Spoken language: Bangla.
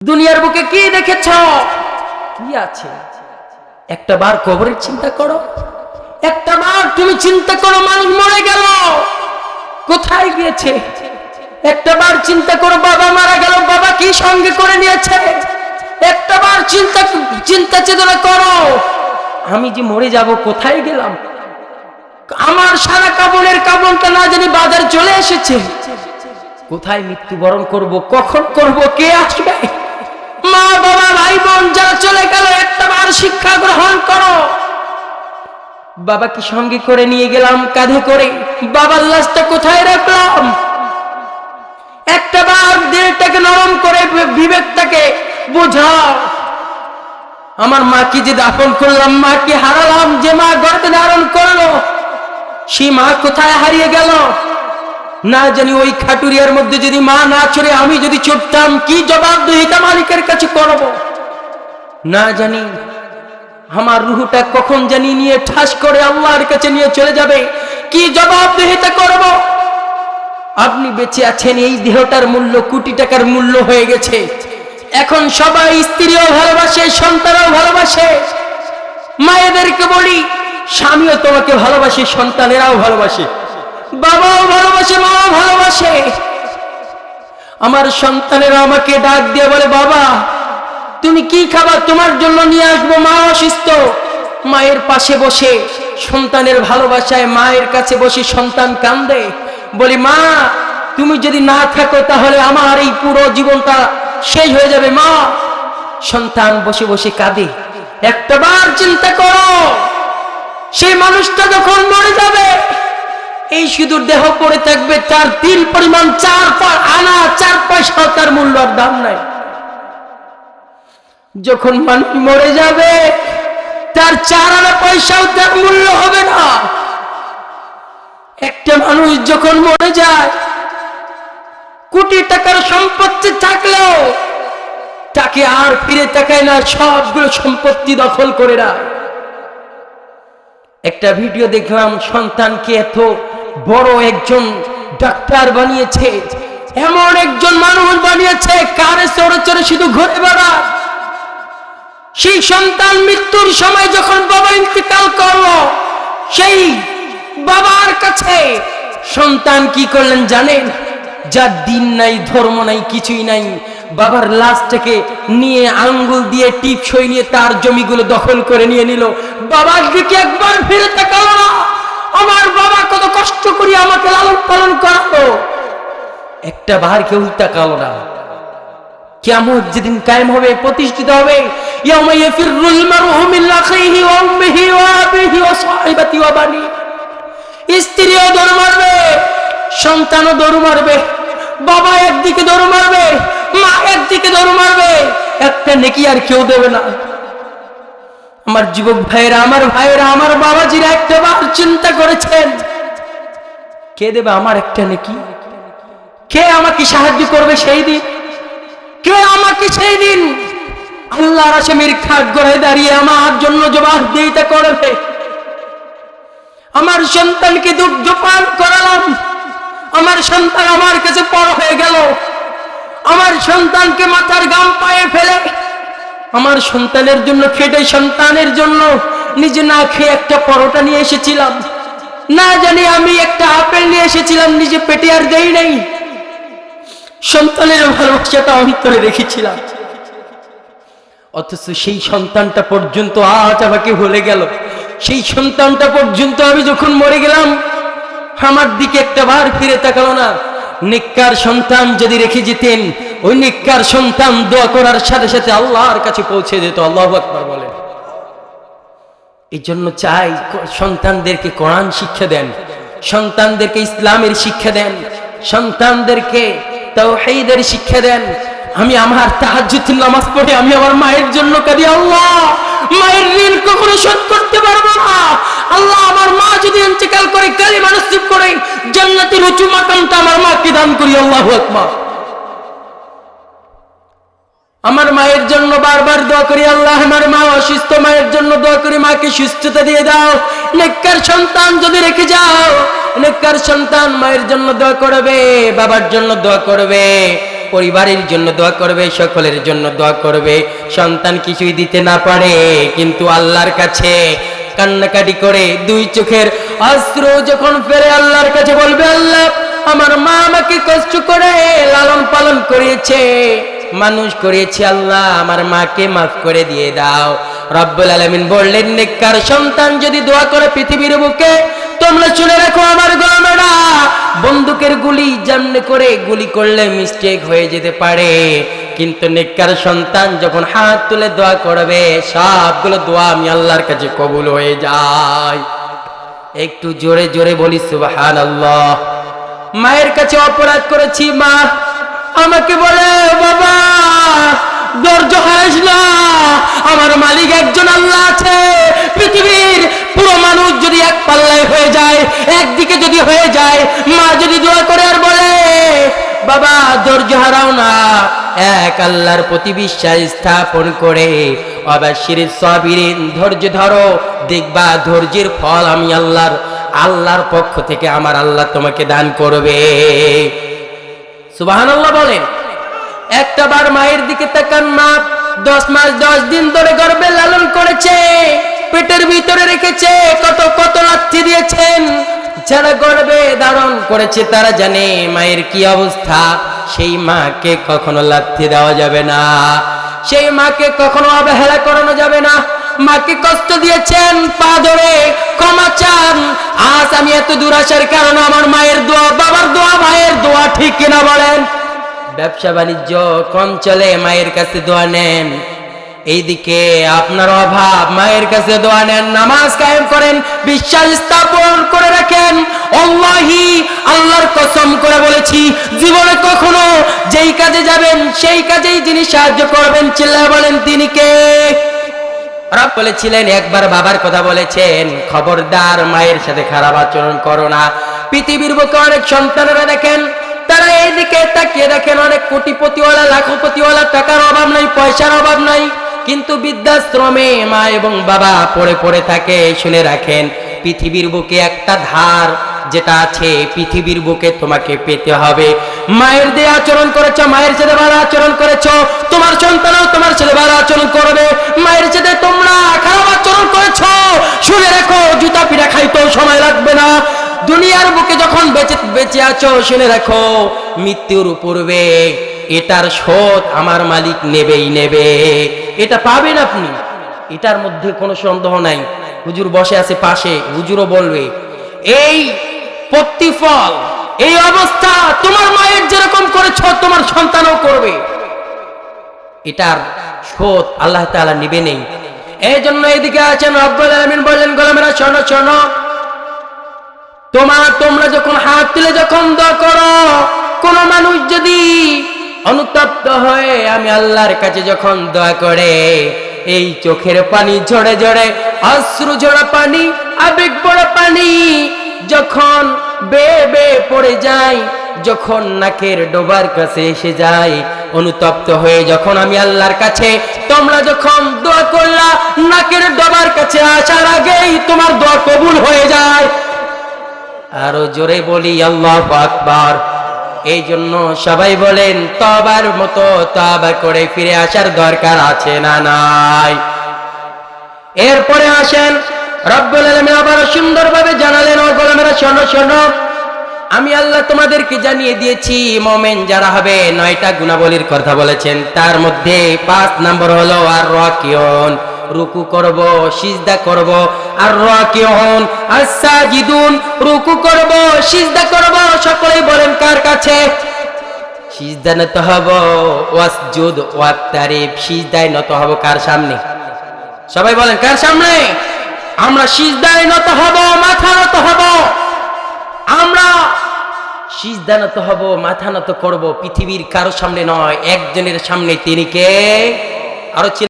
দুনিয়ার বুকে কি দেখেছ? কি আছে? একটা বার কবরের চিন্তা করো, একটা বার তুমি চিন্তা করো মানুষ মরে গেল কোথায় গিয়েছে। একটা বার চিন্তা করো বাবা মারা গেল, বাবা কি সঙ্গে করে নিয়েছে। একটা বার চিন্তা চেতনা করো আমি যে মরে যাব কোথায় গেলাম। আমার সারা কাবনের কাবনটা না জানি বাজার চলে এসেছে। কোথায় মৃত্যুবরণ করব, কখন করব, কে আসবে। মা বাবা ভাই বোন যারা চলে গেল একটা বার শিক্ষা গ্রহণ করো। বাবা কি সঙ্গে করে নিয়ে গেলাম কাঁধে করে, বাবার লাশটা কোথায় রাখলাম। একটা বার দিলটাকে নরম করে বিবেকটাকে বোঝাও। আমার মাকে যে দাফন করলাম, মাকে হারালাম, যে মা গর্ভে ধারণ করলো সেই মা কোথায় হারিয়ে গেল। না জানি ওই খাটুরিয়ার মধ্যে যদি মা না চড়ে আমি যদি চড়তাম কি জবাবদিহিতা মালিকের কাছে করব। না জানি আমার রুহটা কখন জানি নিয়ে ঠাস করে আল্লাহর কাছে নিয়ে চলে যাবে, কি জবাবদিহিতা করব। আপনি বেঁচে আছেন, এই দেহটার মূল্য কোটি টাকার মূল্য হয়ে গেছে। এখন সবাই স্ত্রীও ভালোবাসে, সন্তানও ভালোবাসে। মায়েদেরকে বলি স্বামীও তোমাকে ভালোবাসে, সন্তানেরাও ভালোবাসে, বাবাও ভালোবাসে, মাও ভালোবাসে। আমার সন্তানেরা আমাকে ডাক দিয়ে বলে বাবা তুমি কি খাবার, তোমার জন্য নিয়ে আসবো, মা অসুস্থ। মায়ের পাশে বসে সন্তানের ভালোবাসায় মায়ের কাছে বসে সন্তান কান্দে। বলি মা তুমি যদি না থাকো তাহলে আমার এই পুরো জীবনটা শেষ হয়ে যাবে। মা সন্তান বসে বসে কাঁদে। একটা বার চিন্তা করো সেই মানুষটা যখন মরে যাবে এই শুধু দেহ পড়ে থাকবে, তার তিল পরিমাণ 4 আনা 4 পয়সা তার মূল্য আর দাম নাই। যখন মানুষ মরে যাবে তার 4 আনা পয়সাও তার মূল্য হবে না। একটা মানুষ যখন মরে যায় কোটি টাকার সম্পত্তি থাকলেও তাকে আর ফিরে তাকায় না, সবগুলো সম্পত্তি দখল করে নেয়। একটা ভিডিও দেখলাম, সন্তানকে এত বড় একজন ডাক্তার বানিয়েছে, এমন একজন মানুষ বানিয়েছে কারে চড়ে চড়ে শুধু ঘুরে বেড়ায়। সেই সন্তান মৃত্যুর সময় যখন বাবা ইন্তেকাল করলো সেই বাবার কাছে সন্তান কি করলেন জানেন? যার দিন নাই ধর্ম নাই কিছুই নাই, বাবার লাশটাকে নিয়ে আঙ্গুল দিয়ে টিপসই নিয়ে তার জমিগুলো দখল করে নিয়ে নিল। বাবার দিকে একবার ফিরে তাকালো না। আমার বাবা কত কষ্ট করে আমাকে লালন পালন করালো, একটা বার কেউ তাকালো না। কিয়ামত যেদিন কায়েম হবে, প্রতিষ্ঠিত হবে, ইয়াউমা ইয়াফিরুল মারউ মিন আখিহি ওয়া উম্মিহি ওয়া আবিহি ওয়া সাহিবাতি ওয়া বানি। স্ত্রীও দৌড় মারবে, সন্তানও দৌড় মারবে, বাবা একদিকে দৌড় মারবে, মা একদিকে দৌড় মারবে, একটা নেকি আর কেউ দেবে না। আমার যুবক ভাইয়েরা, আমার ভাইয়েরা, আমার বাবাজিরা একটা বার চিন্তা করেছেন কে দেবে আমার একটা নেকি? কে আমাকে সাহায্য করবে সেই দিন? কে আমাকে সেই দিন আল্লাহর আসামির খাট গড়ায় দাঁড়িয়ে আমার জন্য জবাবদিহিতা করবে? আমার সন্তানকে দুগ্ধ পান করালাম, আমার সন্তান আমার কাছে বড় হয়ে গেল। আমার সন্তানকে মাথার গাম পায়ে ফেলে আমার সন্তানের জন্য খেটে সন্তানের জন্য নিজে না খেয়ে একটা পরোটা নিয়ে এসেছিলাম, না জানি আমি একটা আপেল নিয়ে এসেছিলাম, নিজে পেটে আর দেই নাই। সন্তানের ভালোবাসাটা অন্তরে রেখেছিলাম, অথচ সেই সন্তানটা পর্যন্ত আজ আমাকে ভুলে গেল। সেই সন্তানটা পর্যন্ত আমি যখন মরে গেলাম আমার দিকে একটা বার ফিরে তাকালো না। নেককার সন্তান যদি রেখে যেতেন, ওই নেককার সন্তান দোয়া করার সাথে সাথে আল্লাহর কাছে পৌঁছে যেত। আল্লাহু আকবার বলেন। এই জন্য চাই সন্তানদেরকে কোরআন শিক্ষা দেন, সন্তানদেরকে ইসলামের শিক্ষা দেন, সন্তানদেরকে তাওহীদের শিক্ষা দেন। আমি আমার তাহাজ্জুদের নামাজ পড়ে আমি আমার মায়ের জন্য কাঁদি, আল্লাহ মায়ের ঋণ কখনো শোধ করতে পারবো না। আল্লাহ আমার মা যদি ইন্তেকাল করে কালিমা নসিব করে জান্নাতের উঁচু মাকামটা আমার মাকে দান করি। আল্লাহু আকবার। আমার মায়ের জন্য বারবার দোয়া করি, আল্লাহ আমার মা অসুস্থ, মায়ের জন্য দোয়া করি মাকে সুস্থতা দিয়ে দাও। নেককার সন্তান যদি রেখে যাও, নেককার সন্তান মায়ের জন্য দোয়া করবে, বাবার জন্য দোয়া করবে, পরিবারের জন্য দোয়া করবে, সকলের জন্য দোয়া করবে। সন্তান কিছুই দিতে না পারে, কিন্তু আল্লাহর কাছে কান্নাকাটি করে দুই চোখের অশ্রু যখন ফেরে আল্লাহর কাছে বলবে, আল্লাহ আমার মা আমাকে কষ্ট করে লালন পালন করেছে, মানুষ করেছে, আল্লাহ আমার মাকে মাফ করে দিয়ে দাও। রব্বুল আলামিন বললেন, নেককার সন্তান যদি দোয়া করে পৃথিবীর বুকে, তোমরা শুনে রাখো আমার গোলামেরা, বন্দুকের গুলি যেমনি করে গুলি করলে মিস্টেক হয়ে যেতে পারে, কিন্তু নেককার সন্তান যখন হাত তুলে দোয়া করবে, সবগুলো দোয়া আমি আল্লাহর কাছে কবুল হয়ে যায়। একটু জোরে জোরে বলি সুবহানাল্লাহ। মায়ের কাছে অপরাধ করেছি, মা আমাকে বলে, বাবা ধৈর্য হারিস না, আমার মালিক একজন আল্লাহ আছে। পৃথিবীর পুরো মানুষ যদি এক পাল্লায় হয়ে যায়, একদিকে যদি হয়ে যায়, মা যদি দোয়া করে আর বলে, বাবা ধৈর্য হারাও না, এক আল্লাহর প্রতি বিশ্বাস স্থাপন করে অবাশিরিস সাবিরিন, ধৈর্য ধরো, দেখবা ধৈর্যের ফল আমি আল্লাহর পক্ষ থেকে আমার আল্লাহ তোমাকে দান করবে। সুবহানাল্লাহ বলেন। একটা বার মায়ের দিকে তাকান, মা 10 মাস 10 দিন ধরে গর্ভে লালন করেছে, পেটের ভিতরে রেখেছে, কত কত লাথি দিয়েছেন। যারা গর্ভে ধারণ করেছে তারা জানে মায়ের কি অবস্থা। সেই মাকে কখনো লাথি দেওয়া যাবে না, সেই মাকে কখনো অবহেলা করানো যাবে না। মাকে কষ্ট দিয়েছেন, পা ধরে ক্ষমা চান। আজ আমি এত দূর আসার কারণ আমার মায়ের দোয়া, বাবার দোয়া, মায়ের দোয়া, ঠিক কিনা বলেন? ব্যবসা বাণিজ্য কম চলে, মায়ের কাছে দোয়া নেন। এইদিকে আপনার অভাব, মায়ের কাছে দোয়া নেন। নামাজ কায়েম করেন, বিশ্বাস স্থাপন করে রাখেন। আল্লাহি, আল্লাহর কসম করে বলেছি, জীবনে কখনো যেই কাজে যাবেন সেই কাজেই যিনি সাহায্য করবেন, চিল্লায় বলেন তিনি কে? রব বলেছিলেন, একবার বাবার কথা বলেছেন, খবরদার মায়ের সাথে খারাপ আচরণ করো না। পৃথিবীর বুকে অনেক সন্তানেরা দেখেন, তারা এইদিকে তাকিয়ে দেখেন, অনেক কোটিপতিওয়ালা, লাখপতিওয়ালা, টাকার অভাব নাই, পয়সার অভাব নাই, কিন্তু বৃদ্ধাশ্রমে মা এবং বাবা পড়ে পড়ে থাকে। শুনে রাখেন, পৃথিবীর বুকে একটা ধার যেটা আছে, পৃথিবীর বুকে তোমাকে পেতে হবে। মায়ের দিয়ে আচরণ করেছো, মায়ের সাথে ভালো আচরণ করেছো, তোমার সন্তানও তোমার সাথে ভালো আচরণ করবে। মায়ের সাথে তোমরা খারাপ আচরণ করেছো, শুনে রাখো জুতা পিঠা খাইতেও সময় লাগবে না। দুনিয়ার বুকে যখন বেঁচে আছো, শুনে রাখো মৃত্যুর পূর্বে এটার শোধ আমার মালিক নেবেই নেবে। এটা পাবেন আপনি, এটার মধ্যে কোনো সন্দেহ নাই। হুজুর বসে আছে পাশে, হুজুরও বলবে এই প্রতিফল, এই অবস্থা তোমার মায়ের যেরকম করেছো তোমার সন্তানও করবে। এটার শোধ আল্লাহ তাআলা নেবে নেই। এই জন্য এদিকে আছেন রব্বুল আলামিন বললেন, গোলামেরা শোনো শোনো, তোমরা যখন হাত তুলে যখন দোয়া করো, কোন মানুষ যদি অনুতপ্ত হয়ে আমি আল্লাহর কাছে যখন দোয়া করে, এই চোখের পানি ঝরে ঝরে, অশ্রু ঝরা পানি, আবেগ ভরা পানি যখন বেয়ে বেয়ে পড়ে যায়, যখন নাকের ডোবার কাছে এসে যায়, অনুতপ্ত হয়ে যখন আমি আল্লাহর কাছে, তোমরা যখন দোয়া করলা, নাকের ডোবার কাছে আসার আগেই তোমার দোয়া কবুল হয়ে যায়। আরো জোরে বলি আল্লাহু আকবার। এই জন্য সবাই বলেন, তওবার মতো তওবা করে ফিরে আসার দরকার আছে না নাই? এরপরে আসেন রব্বুল আলামিন আবার সুন্দরভাবে জানালেন, ও গোলামেরা শোনো শোনো, আমি আল্লাহ তোমাদেরকে জানিয়ে দিয়েছি মুমিন যারা হবে 9টা গুণাবলীর কথা বলেছেন। তার মধ্যে 5 নম্বর হলো আর রাকিউন, রুকু করব, সিজদা করব। আর রাকিউন আস-সাজিদুন, রুকু করব, সিজদা করব। সকলেই বলেন কার কাছে? সিজদা নত হব, ওয়াসজুদ ওয়াক্তারিব, সিজদায় নত হব কার সামনে? সবাই বলেন কার সামনে? আমরা সিজদায় নত হব, মাথা নত হব। আমরা সিজদা নত হব, মাথা নত করব পৃথিবীর কারো সামনে নয়, একজনের সামনে। তিনি কে? আরো